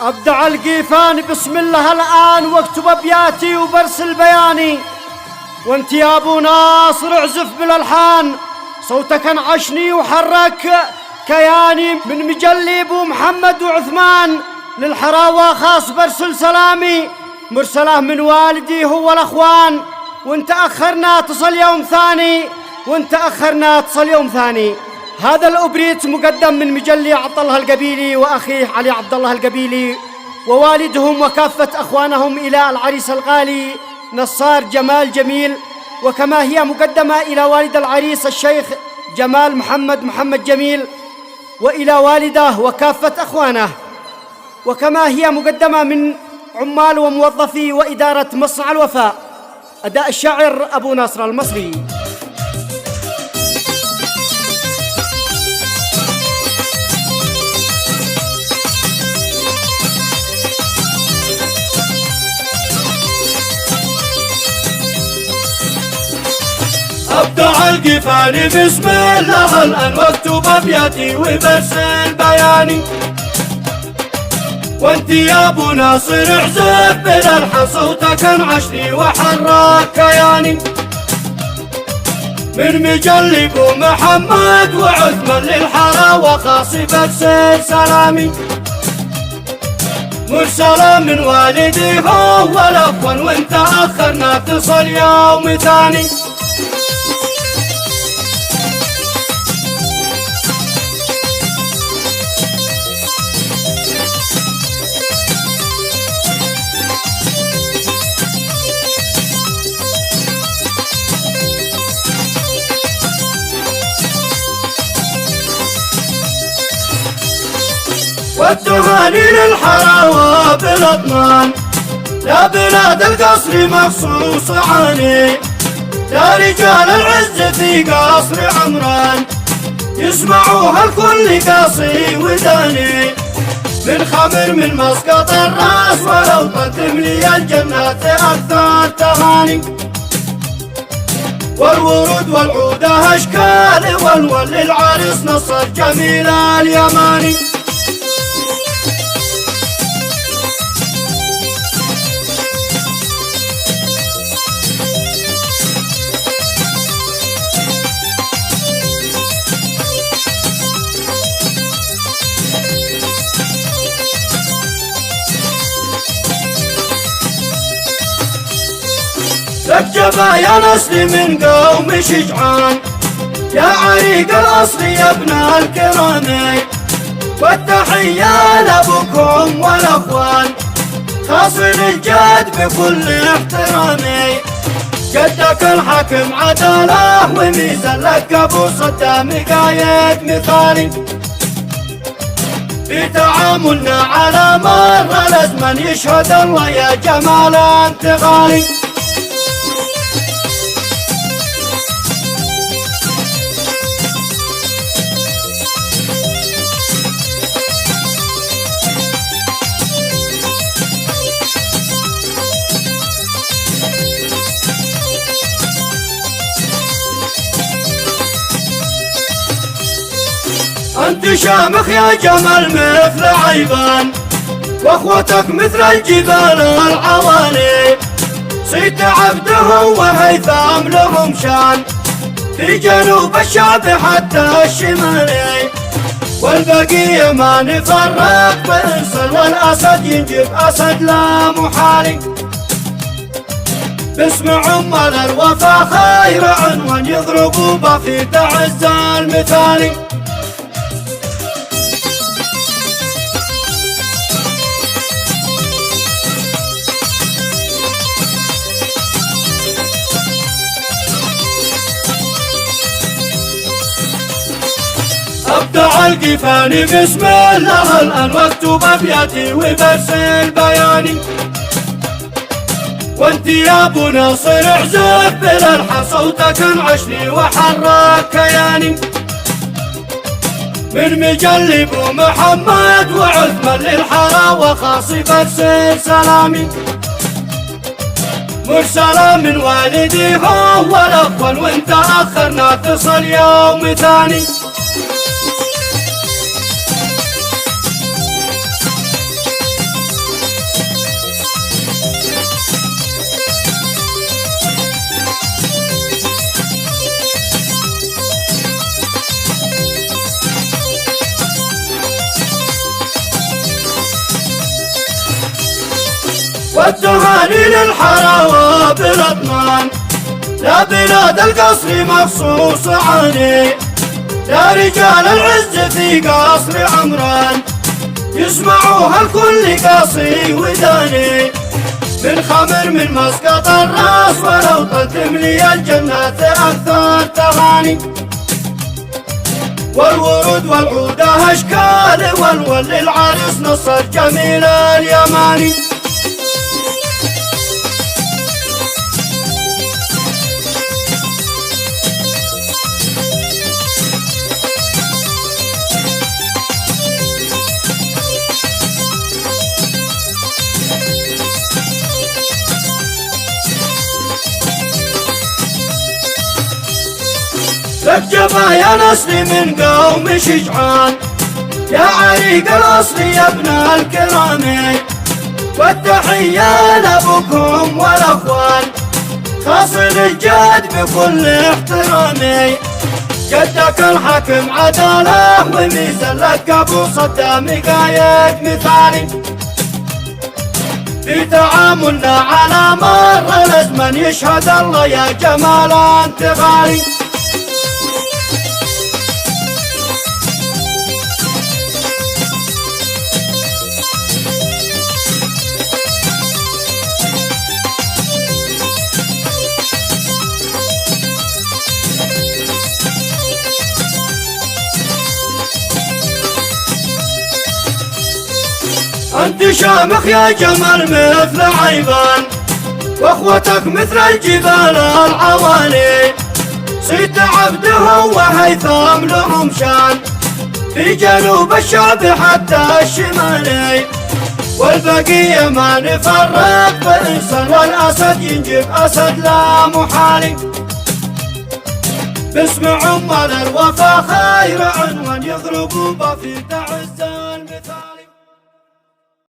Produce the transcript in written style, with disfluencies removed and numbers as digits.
أبدع القيفان بسم الله الآن واكتب أبياتي وبرسل بياني. وانت يا أبو ناصر اعزف بالألحان، صوتك انعشني وحرك كياني. من مجلي أبو محمد وعثمان للحراوة خاص برسل سلامي، مرسله من والدي هو الأخوان. وانت أخرنا تصل يوم ثاني، وانت أخرنا تصل يوم ثاني. هذا الأوبريت مقدم من مجلي عبد الله القبيلي وأخيه علي عبد الله القبيلي ووالدهم وكافة أخوانهم إلى العريس الغالي نصار جمال جميل، وكما هي مقدمة إلى والد العريس الشيخ جمال محمد جميل، وإلى والده وكافة أخوانه، وكما هي مقدمة من عمال وموظفي وإدارة مصنع الوفاء. أداء الشاعر أبو ناصر المصري. أبدع القيفاني بسم الله الآن واكتب أبياتي وبرسل بياني. وانت يا أبو ناصر اعزف بالألحان، صوتك انعشني وحرك كياني. من مجلي أبو محمد وعثمان للحراوة خاص برسل سلامي، مرسلة من والدي هو الأخوان. وانت أخرنا تصل يوم ثاني. والتهاني للحراوة بالاطمان، لا بلاد القصر مخصوص عني، يا رجال العز في قصر عمران، يسمعوها الكل قاصي وداني. من خمر من مسقط الراس ولو تملي الجنات أكثر تهاني. والورود والعودة أشكال والول للعريس نصر جميل اليماني. رجبا يا نسل من قوم شجعان، يا عريق الأصل يا ابن الكرامي. والتحية لأبوكم والأخوان، خاص الجد بكل احترامي. جدك الحكم عدالة وميزان، لك أبو صدام قايد مثالي. في تعاملنا على مر الأزمن يشهد الله يا جمال أنت غالي. أنت شامخ يا جمال مثل عيبان، واخوتك مثل الجبال العوالي. صيت عبده وهيثم لهم شان، في جنوب الشعب حتى الشمالي. والبقية ما نفرق بنصل، والأسد ينجب أسد لا محالي. باسم عمال الوفا خير عنوان، يضربوا به في تعز المثالي. أبدع القيفاني بسم الله الآن واكتب أبياتي وبرسل بياني. وانت يا أبو ناصر اعزف بالألحان، صوتك انعشني وحرك كياني. من مجلي أبو محمد وعثمان للحراوة خاص برسل سلامي، مرسلة من والدي هو الأخوان. وانت أخرنا تصل يوم ثاني. والتهاني للحراوة بالاطنان. لا بلاد القصر مخصوص عاني، يا رجال العز في قصر عمران، يسمعوها الكل قاصي وداني، من خمر من مسقط الراس ولو تملي الجنات أكثر تغاني. والورود والعودة أشكال، والول للعريس نصر جميل اليماني. لك جبا يا نسلي من قوم شجعان، يا عريق الأصل يا ابن الكرام، والتحية لأبوكم والأخوان، خاص الجد بكل احترامي. جدك الحكم عدالة وميزان لك أبو صدام قايد مثالي، في تعاملنا على مر الأزمن يشهد الله يا جمال أنت غالي. أنت شامخ يا جمال مثل عيبان، واخوتك مثل الجبال العوالي، صيت عبده وهيثم لهم شان، في جنوب الشعب حتى الشمالي، والبقية ما نفرق بإنسان، والأسد ينجب أسد لا محالي. باسم عمال الوفا خير عنوان يضربوا بفي تعزة